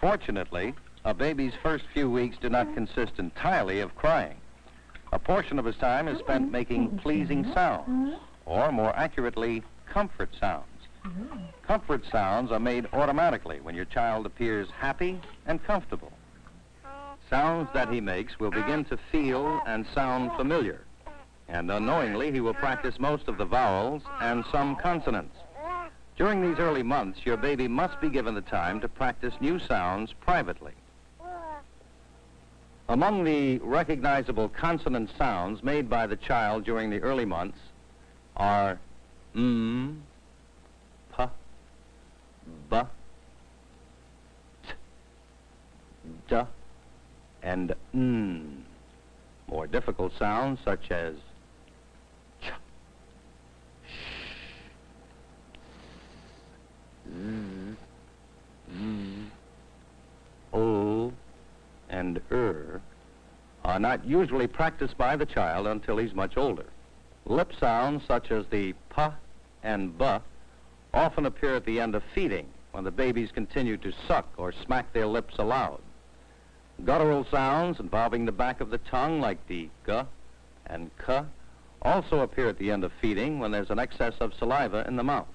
Fortunately, a baby's first few weeks do not consist entirely of crying. A portion of his time is spent making pleasing sounds, or more accurately, comfort sounds. Comfort sounds are made automatically when your child appears happy and comfortable. Sounds that he makes will begin to feel and sound familiar, and unknowingly he will practice most of the vowels and some consonants. During these early months, your baby must be given the time to practice new sounds privately. Among the recognizable consonant sounds made by the child during the early months are p, b, t, d, and n. More difficult sounds such as ch, sh, z, o, and are not usually practiced by the child until he's much older. Lip sounds such as the p and b often appear at the end of feeding when the babies continue to suck or smack their lips aloud. Guttural sounds involving the back of the tongue like the g and k also appear at the end of feeding when there's an excess of saliva in the mouth.